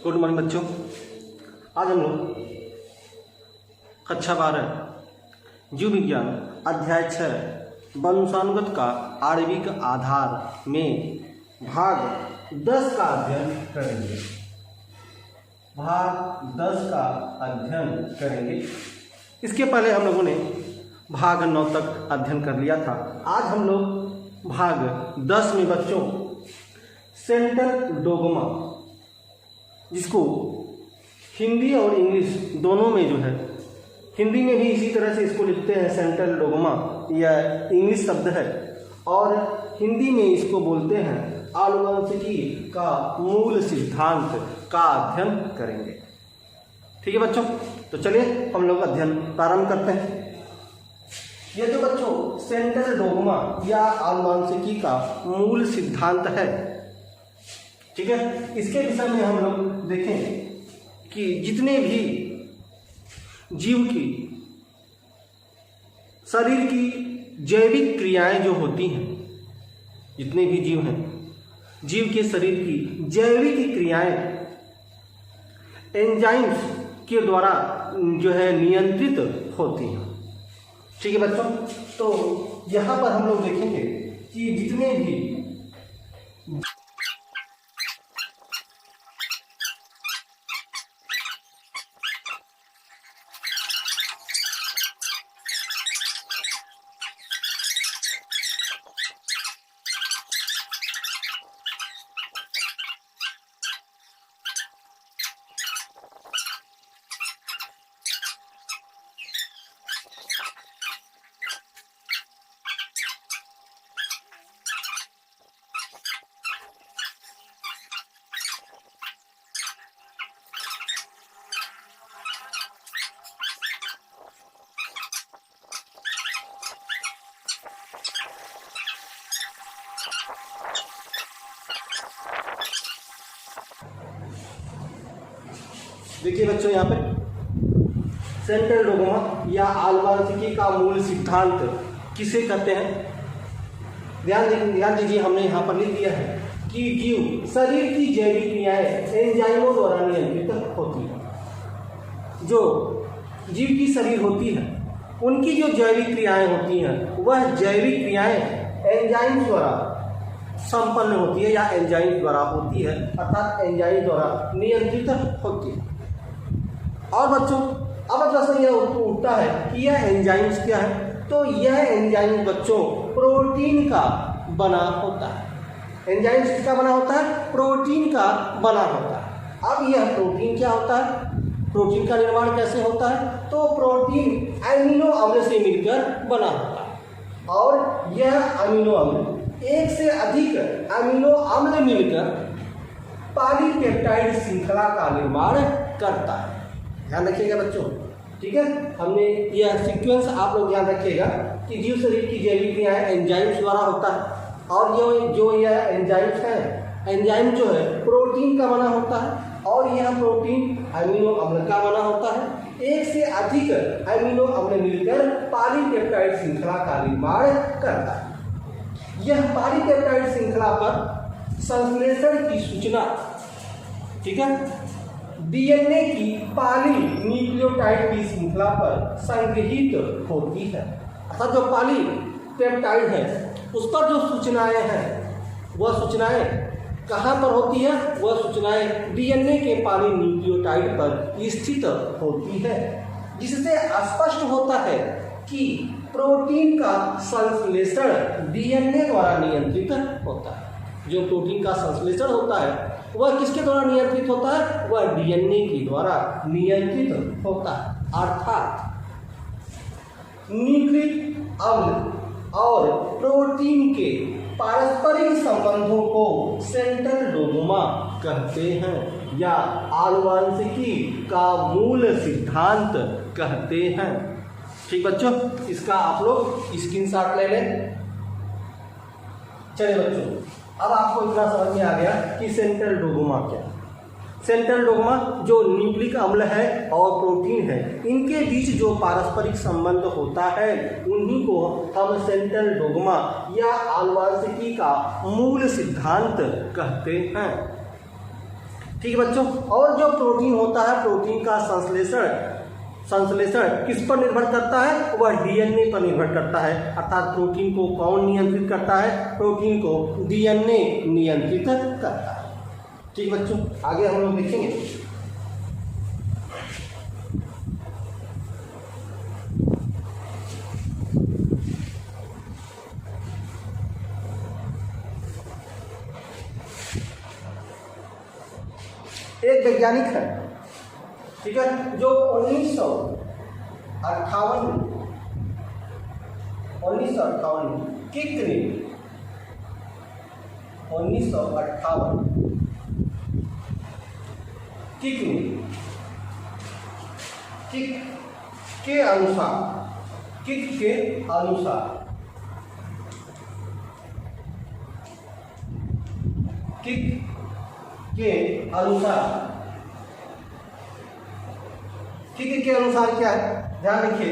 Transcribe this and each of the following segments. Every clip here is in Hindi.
गुड मॉर्निंग बच्चों। आज हम लोग कक्षा 12 जीव विज्ञान अध्याय 6 वंशानुगत का आणविक आधार में भाग 10 का अध्ययन करेंगे। भाग 10 का अध्ययन करेंगे। इसके पहले हम लोगों ने भाग 9 तक अध्ययन कर लिया था। आज हम लोग भाग 10 में बच्चों सेंट्रल डोग्मा, जिसको हिंदी और इंग्लिश दोनों में जो है, हिंदी में भी इसी तरह से इसको लिखते हैं सेंट्रल डोग्मा, यह इंग्लिश शब्द है, और हिंदी में इसको बोलते हैं आनुवंशिकी का मूल सिद्धांत का अध्ययन करेंगे। ठीक है बच्चों, तो चलिए हम लोग अध्ययन प्रारंभ करते हैं। यह जो बच्चों सेंट्रल डोग्मा या आनुवंशिकी का मूल सिद्धांत है, ठीक है, इसके विषय में हम लोग देखें कि जितने भी जीव की शरीर की जैविक क्रियाएं जो होती हैं, जितने भी जीव हैं, जीव के शरीर की जैविक क्रियाएं एंजाइम्स के द्वारा जो है नियंत्रित होती हैं। ठीक है बच्चों, तो यहाँ पर हम लोग देखेंगे कि जितने भी देखिए बच्चों, यहाँ पे सेंट्रल डोग्मा या आनुवंशिकी का मूल सिद्धांत किसे कहते हैं? ध्यान दीजिए, हमने यहाँ पर लिख दिया है कि जीव शरीर की जैविक क्रियाएं एंजाइमों द्वारा नियंत्रित होती है। जो जीव की शरीर होती है, उनकी जो जैविक क्रियाएं होती हैं, वह जैविक क्रियाएं एंजाइम द्वारा संपन्न होती है या एंजाइम द्वारा होती है, अर्थात एंजाइम द्वारा नियंत्रित होती है। और बच्चों अब प्रश्न यह उठता है कि यह एंजाइम्स क्या है? तो यह एंजाइम बच्चों प्रोटीन का बना होता है। एंजाइम्स किसका बना होता है? प्रोटीन का बना होता है। अब यह प्रोटीन क्या होता है? प्रोटीन का निर्माण कैसे होता है? तो प्रोटीन अमीनो अम्ल से मिलकर बना होता है, और यह अमीनो अम्ल एक से अधिक अमीनो अम्ल मिलकर पॉलीपेप्टाइड श्रृंखला का निर्माण करता है। ध्यान रखिएगा बच्चों, ठीक है। हमने यह सीक्वेंस आप लोग ध्यान रखिएगा कि जीव शरीर की जैविक क्रियाएं एंजाइम्स द्वारा होता है, और जो यह एंजाइम्स है, एंजाइम जो है प्रोटीन का बना होता है, और यह प्रोटीन अमीनो अम्ल का बना होता है। एक से अधिक अमीनो अम्ल मिलकर पॉलीपेप्टाइड श्रृंखला का निर्माण करता है। यह पॉलीपेप्टाइड श्रृंखला पर संश्लेषण की सूचना, ठीक है, डीएनए की पॉलीन्यूक्लियोटाइड की श्रृंखला पर संग्रहित होती है। अर्थात जो पॉलीपेप्टाइड है, उस पर जो सूचनाएं हैं, वह सूचनाएं कहाँ पर होती है? वह सूचनाएं डीएनए के पॉलीन्यूक्लियोटाइड पर स्थित होती है, जिससे स्पष्ट होता है कि प्रोटीन का संश्लेषण डीएनए द्वारा नियंत्रित होता है। जो प्रोटीन का संश्लेषण होता है, वह किसके द्वारा नियंत्रित होता है? वह डीएनए के द्वारा नियंत्रित होता है। अर्थात न्यूक्लिक अम्ल और प्रोटीन के पारस्परिक संबंधों को सेंट्रल डोग्मा कहते हैं, या आनुवंशिकी का मूल सिद्धांत कहते हैं। ठीक बच्चों, इसका आप लोग स्क्रीनशॉट ले लें। चलिए बच्चों, अब आपको इतना समझ में आ गया कि सेंट्रल डोग्मा क्या है। सेंट्रल डोग्मा जो न्यूक्लिक अम्ल है और प्रोटीन है, इनके बीच जो पारस्परिक संबंध होता है, उन्हीं को हम सेंट्रल डोग्मा या आनुवंशिकी का मूल सिद्धांत कहते हैं। ठीक है बच्चों। और जो प्रोटीन होता है, प्रोटीन का संश्लेषण किस पर निर्भर करता है? वह डीएनए पर निर्भर करता है। अर्थात प्रोटीन को कौन नियंत्रित करता है? प्रोटीन को डीएनए नियंत्रित करता है। ठीक है बच्चों, आगे हम लोग देखेंगे। एक वैज्ञानिक है, ठीक है, जो 1958 में किक ने 1958 किक के अनुसार क्या है, ध्यान रखिए।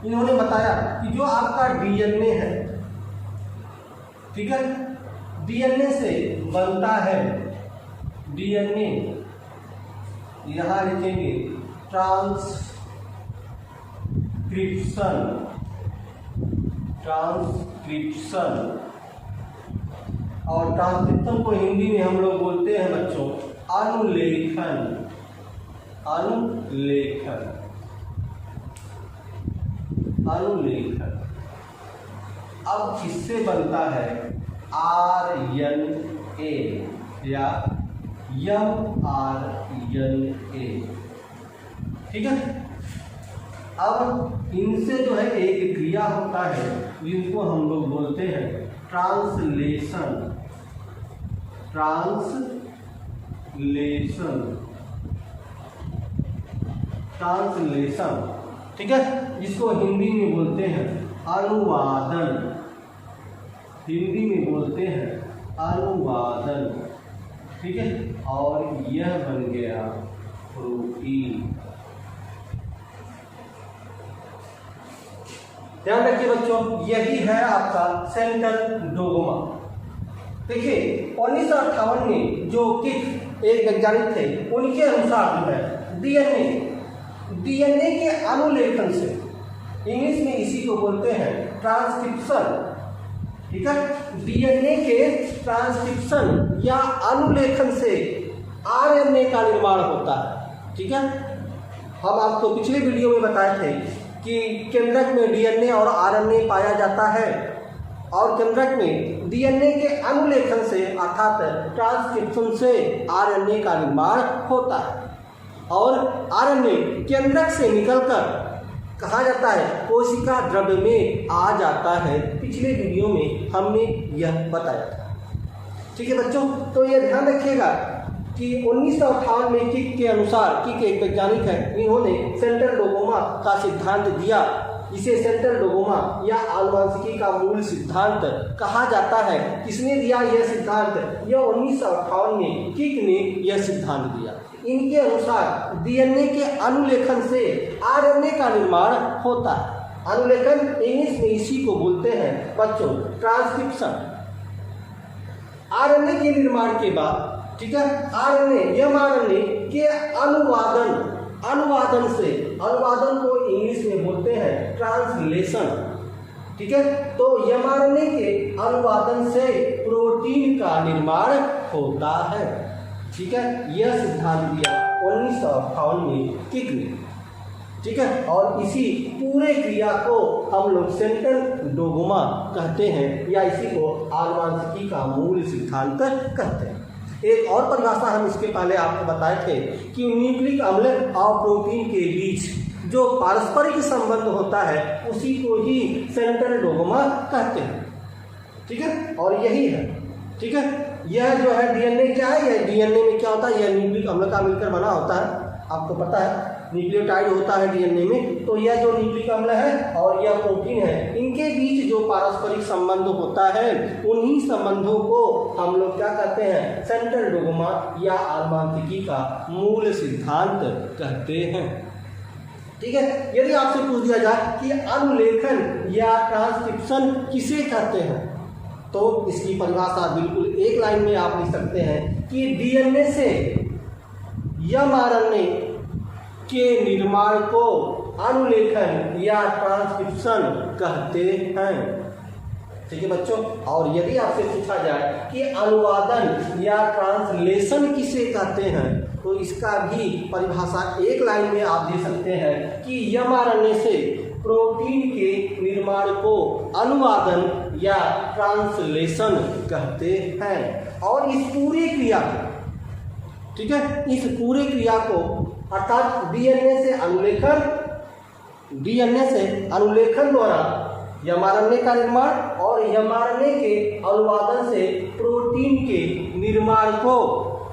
इन्होंने बताया कि जो आपका डीएनए है, ठीक है, डीएनए से बनता है, डीएनए यहां लिखेंगे ट्रांसक्रिप्शन, और ट्रांसक्रिप्शन को हिंदी में हम लोग बोलते हैं बच्चों अनुलेखन। अब किससे बनता है? RNA या mRNA, ठीक है। अब इनसे जो है एक क्रिया होता है जिनको हम लोग बोलते हैं ट्रांसलेशन, ठीक है, जिसको हिंदी में बोलते हैं अनुवादन, ठीक है। और यह बन गया प्रोटीन। ध्यान रखिए बच्चों, यही है आपका सेंट्रल डोगोमा। देखिए 1958 में जो किक एक वैज्ञानिक थे, उनके अनुसार जो है डीएनए के अनुलेखन से, इंग्लिश में इसी को बोलते हैं ट्रांसक्रिप्शन, ठीक है, डीएनए के ट्रांसक्रिप्शन या अनुलेखन से आरएनए का निर्माण होता है, ठीक है। हम आपको पिछले वीडियो में बताए थे कि केंद्रक में डीएनए और आरएनए पाया जाता है, और केंद्रक में डीएनए के अनुलेखन से अर्थात ट्रांसक्रिप्शन से आरएनए का निर्माण होता है, और आरएनए केंद्रक से निकलकर कहा जाता है कोशिका द्रव्य में आ जाता है। पिछले वीडियो में हमने यह बताया था, ठीक है बच्चों। तो ये ध्यान रखिएगा कि 1958 में किक के अनुसार, किक एक वैज्ञानिक है, इन्होंने सेंट्रल डोगोमा का सिद्धांत दिया। इसे सेंट्रल डोगोमा या आनुवंशिकी का मूल सिद्धांत कहा जाता है। किसने दिया यह सिद्धांत? यह 1958 में किक ने यह सिद्धांत दिया। इनके अनुसार डीएनए के अनुलेखन से आरएनए का निर्माण होता है। अनुलेखन इंग्लिश में इसी को बोलते हैं बच्चों ट्रांसक्रिप्शन। आरएनए के निर्माण के बाद, ठीक है, आरएनए एमआरएनए के अनुवादन से, अनुवादन को इंग्लिश में बोलते हैं ट्रांसलेशन, ठीक है। तो एमआरएनए के अनुवादन से प्रोटीन का निर्माण होता है, ठीक है। यह सिद्धांत दिया 1958 में किक ने, ठीक है। और इसी पूरे क्रिया को हम लोग सेंट्रल डोगोमा कहते हैं, या इसी को आनुवंशिकी का मूल सिद्धांत कहते हैं। एक और परिभाषा हम इसके पहले आपको बताए थे कि न्यूक्लिक अम्ल और प्रोटीन के बीच जो पारस्परिक संबंध होता है उसी को ही सेंट्रल डोगोमा कहते हैं, ठीक है। और यही है, ठीक है। यह जो है डीएनए क्या है, यह डीएनए में क्या होता है, यह न्यूक्लिक अम्ल का मिलकर बना होता है। आपको पता है न्यूक्लियोटाइड होता है डीएनए में, तो यह जो न्यूक्लिक अम्ल है और यह प्रोटीन है, इनके बीच जो पारस्परिक संबंध होता है उन्हीं संबंधों को हम लोग क्या कहते हैं, सेंट्रल डोगोमा या आनुवंशिकी का मूल सिद्धांत कहते हैं, ठीक है। यदि आपसे पूछ दिया जाए कि अनुलेखन या ट्रांसक्रिप्शन किसे कहते हैं, तो इसकी परिभाषा बिल्कुल एक लाइन में आप लिख सकते हैं कि डीएनए से mRNA के निर्माण को अनुलेखन या ट्रांसक्रिप्शन कहते हैं। ठीक है बच्चों, और यदि आपसे पूछा जाए कि अनुवादन या ट्रांसलेशन किसे कहते हैं, तो इसका भी परिभाषा एक लाइन में आप दे सकते हैं कि mRNA से प्रोटीन के निर्माण को अनुवादन या ट्रांसलेशन कहते हैं। और इस पूरी क्रिया को, ठीक है, इस पूरी क्रिया को अर्थात डीएनए से अनुलेखन द्वारा mRNA का निर्माण और mRNA के अनुवादन से प्रोटीन के निर्माण को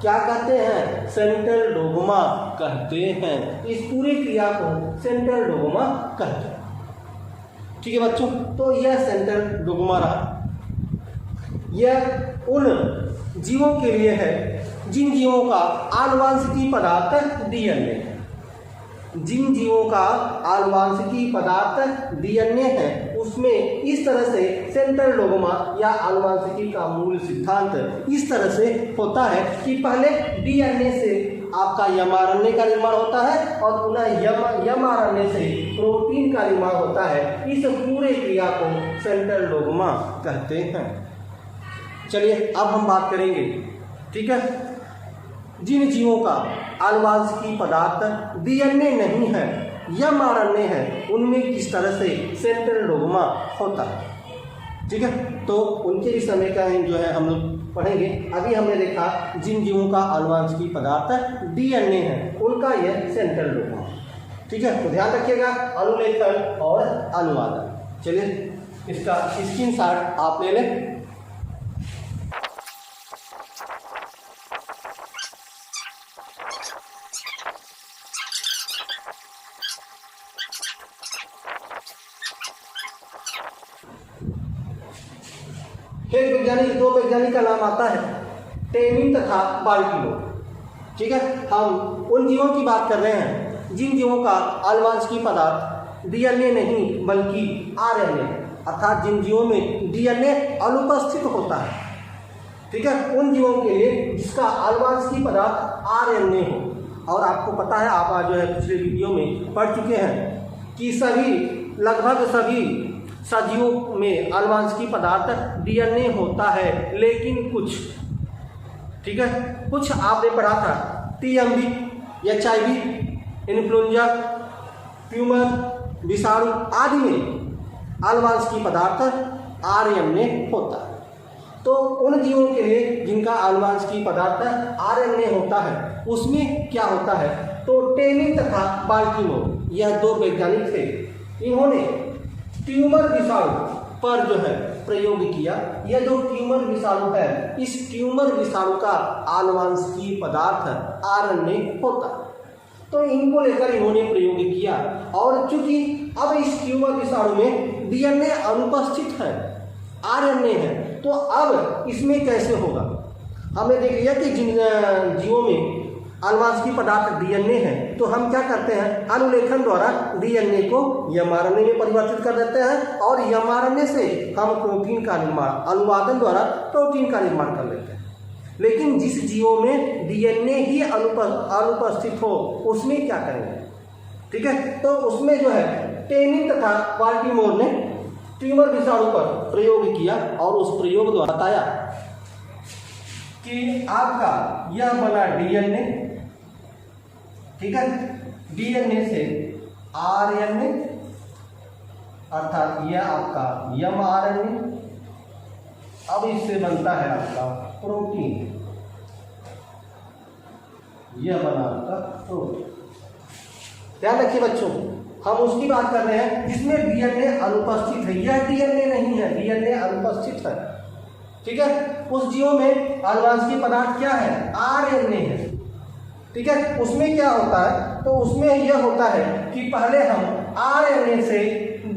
क्या कहते हैं? सेंट्रल डोग्मा कहते हैं। इस पूरी क्रिया को सेंट्रल डोग्मा कहते हैं। ठीक है बच्चों, तो यह सेंट्रल डोग्मा रहा। यह उन जीवों के लिए है जिन जीवों का आनुवांशिकी पदार्थ डीएनए है। जिन जीवों का आनुवांशिकी पदार्थ डीएनए है उसमें इस तरह से सेंट्रल डोग्मा या आनुवांशिकी का मूल सिद्धांत इस तरह से होता है कि पहले डीएनए से आपका mRNA का निर्माण होता है और पुनः mRNA से प्रोटीन का निर्माण होता है। इस पूरे क्रिया को सेंट्रल डोग्मा कहते हैं। चलिए अब हम बात करेंगे, ठीक है, जिन जीवों का आनुवांशिकी पदार्थ डीएनए नहीं है, mRNA है, उनमें किस तरह से सेंट्रल डोग्मा होता है। ठीक है, तो उनके भी समय का जो है हम लोग पढ़ेंगे। अभी हमने देखा जिन जीवों का आनुवांशिकी पदार्थ डीएनए है उनका यह सेंट्रल डोग्मा। ठीक है, तो ध्यान रखिएगा अनुलेखन और अनुवादन। चलिए इसका स्क्रीनशॉट आप ले लें। दो वैज्ञानिक का नाम आता है, टेमिन तथा बाल्टिमोर। ठीक है, हम उन जीवों की बात कर रहे हैं जिन जीवों का आनुवांशिकी पदार्थ डीएनए नहीं बल्कि आरएनए, अर्थात जिन जीवों में डीएनए अनुपस्थित होता है। ठीक है, उन जीवों के लिए जिसका आनुवांशिकी पदार्थ आरएनए हो। और आपको पता है, आप जो है पिछले वीडियो में पढ़ चुके हैं कि लगभग सभी सजीवों में आनुवांशिकी पदार्थ डीएनए होता है, लेकिन कुछ, ठीक है, कुछ आपने पढ़ा था टीएमबी, एचआईवी, इन्फ्लुएंजा, ट्यूमर, विषाणु आदि में आनुवांशिकी पदार्थ आरएनए होता है। तो उन जीवों के लिए जिनका आनुवांशिकी पदार्थ आरएनए होता है उसमें क्या होता है, तो टेमिन तथा बाल्टिमोर यह दो वैज्ञानिक थे। इन्होंने ट्यूमर विषाणु पर जो है प्रयोग किया। यह जो ट्यूमर विषाणु है, इस ट्यूमर विषाणु का आनुवांशिकी पदार्थ आरएनए होता है। तो इनको लेकर इन्होंने प्रयोग किया और चूंकि अब इस ट्यूमर विषाणु में डीएनए अनुपस्थित है, आरएनए है, तो अब इसमें कैसे होगा। हमने देख लिया कि जिन जीवों में आनुवांशिकी पदार्थ डीएनए है तो हम क्या करते हैं, अनुलेखन द्वारा डीएनए को mRNA में परिवर्तित कर देते हैं और mRNA से हम प्रोटीन का निर्माण अनुवादन द्वारा प्रोटीन का निर्माण कर लेते हैं। लेकिन जिस जीवों में डीएनए ही अनुपस्थित हो उसमें क्या करेंगे। ठीक है, तो उसमें जो है टेमिन तथा बाल्टिमोर ने ट्यूमर विषाणु पर प्रयोग किया और उस प्रयोग द्वारा बताया कि आपका यह बना डीएनए, ठीक है, डीएनए से आरएनए अर्थात यह आपका mRNA, अब इससे बनता है आपका प्रोटीन, यह बना आपका प्रोटीन। ध्यान रखिए बच्चों, हम उसकी बात कर रहे हैं जिसमें डीएनए अनुपस्थित है। यह डीएनए नहीं है, डीएनए अनुपस्थित है। ठीक है, उस जीवों में आनुवांशिकी पदार्थ क्या है, आरएनए है। ठीक है, उसमें क्या होता है, तो उसमें यह होता है कि पहले हम आरएनए से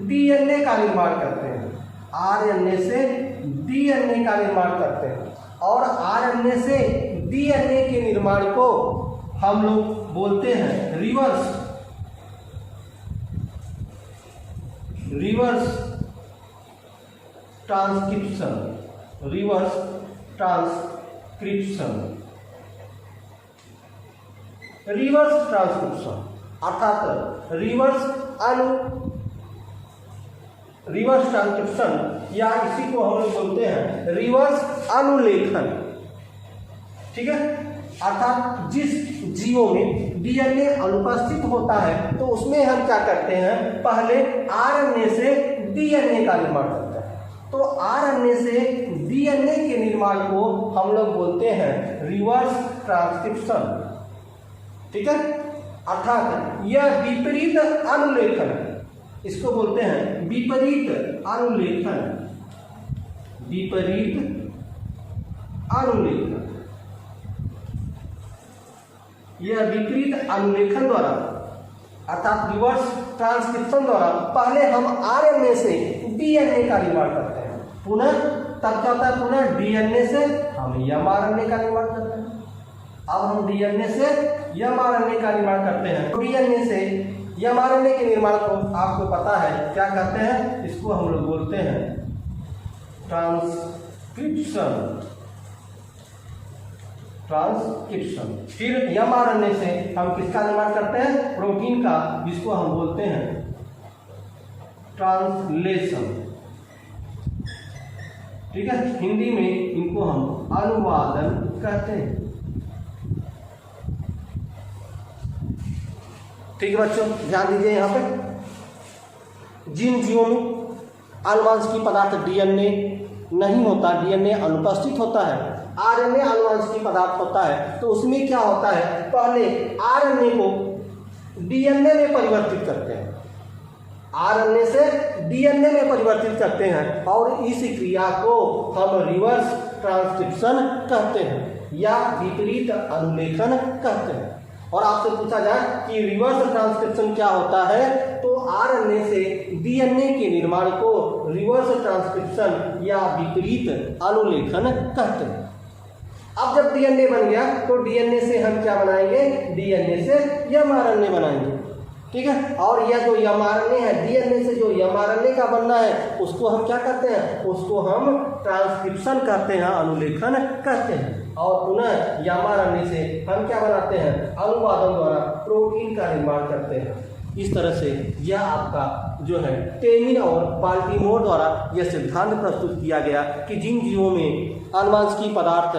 डीएनए का निर्माण करते हैं, आरएनए से डीएनए का निर्माण करते हैं और आरएनए से डीएनए के निर्माण को हम लोग बोलते हैं reverse transcription, reverse transcription. Reverse transcription, अर्थात रिवर्स ट्रांसक्रिप्शन या इसी को हम लोग बोलते हैं रिवर्स अनुलेखन। ठीक है, अर्थात जिस जीवों में डीएनए अनुपस्थित होता है तो उसमें हम क्या करते हैं, पहले आरएनए से डीएनए का निर्माण करते हैं। तो आरएनए से डीएनए के निर्माण को हम लोग बोलते हैं रिवर्स ट्रांसक्रिप्शन। ठीक है, अर्थात यह विपरीत अनुलेखन, इसको बोलते हैं विपरीत अनुलेखन, विपरीत अनुलेखन। यह विपरीत अनुलेखन द्वारा अर्थात रिवर्स ट्रांसक्रिप्शन द्वारा पहले हम आरएनए से डीएनए का निर्माण करते हैं, पुनः तब क्या होता है, पुनः डीएनए से हम एमआरएनए का निर्माण करते हैं। अब हम डीएनए से एमआरएनए का निर्माण करते हैं। डीएनए से एमआरएनए के निर्माण को आपको पता है क्या कहते हैं, इसको हम लोग बोलते हैं ट्रांसक्रिप्शन। फिर एमआरएनए से हम किसका निर्माण करते हैं, प्रोटीन का, जिसको हम बोलते हैं ट्रांसलेशन। ठीक है, हिंदी में इनको हम अनुवादन कहते हैं। ठीक है बच्चों, ध्यान दीजिए यहाँ पे जिन जीवों में आनुवंशिक पदार्थ डीएनए नहीं होता, डीएनए अनुपस्थित होता है, आरएनए आनुवंशिक पदार्थ होता है, तो उसमें क्या होता है, पहले आरएनए को डीएनए में परिवर्तित करते हैं, आरएनए से डीएनए में परिवर्तित करते हैं और इस क्रिया को हम रिवर्स ट्रांसक्रिप्शन कहते हैं या विपरीत अनुलेखन कहते हैं। और आपसे पूछा जाए कि रिवर्स ट्रांसक्रिप्शन क्या होता है, तो आरएनए से डीएनए के निर्माण को रिवर्स ट्रांसक्रिप्शन या विपरीत अनुलेखन कहते हैं। अब जब डीएनए बन गया तो डीएनए से हम क्या बनाएंगे, डीएनए से एमआरएनए बनाएंगे। ठीक है, और यह जो एमआरएनए है, डीएनए से जो एमआरएनए का बनना है उसको हम क्या कहते हैं, उसको हम ट्रांसक्रिप्शन कहते हैं, अनुलेखन कहते हैं। और पुनः एमआरएनए से हम क्या बनाते हैं, अनुवादन द्वारा प्रोटीन का निर्माण करते हैं। इस तरह से यह आपका जो है टेमिन और बाल्टीमोर द्वारा यह सिद्धांत प्रस्तुत किया गया कि जिन जीवों में आनुवंशिक पदार्थ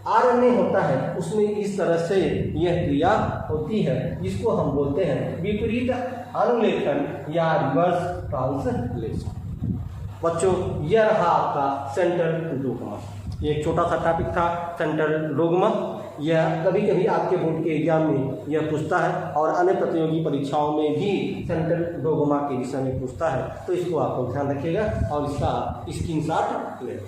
आरएनए होता है उसमें इस तरह से यह क्रिया होती है, जिसको हम बोलते हैं विपरीत अनुलेखन या रिवर्स ट्रांसलेशन। बच्चों, यह रहा आपका सेंट्रल डोग्मा। ये एक छोटा सा टॉपिक था सेंट्रल डोग्मा। यह कभी कभी आपके बोर्ड के एग्जाम में यह पूछता है और अन्य प्रतियोगी परीक्षाओं में भी सेंट्रल डोग्मा के विषय में पूछता है, तो इसको आप लोग ध्यान रखिएगा और इसका स्क्रीनशॉट लें।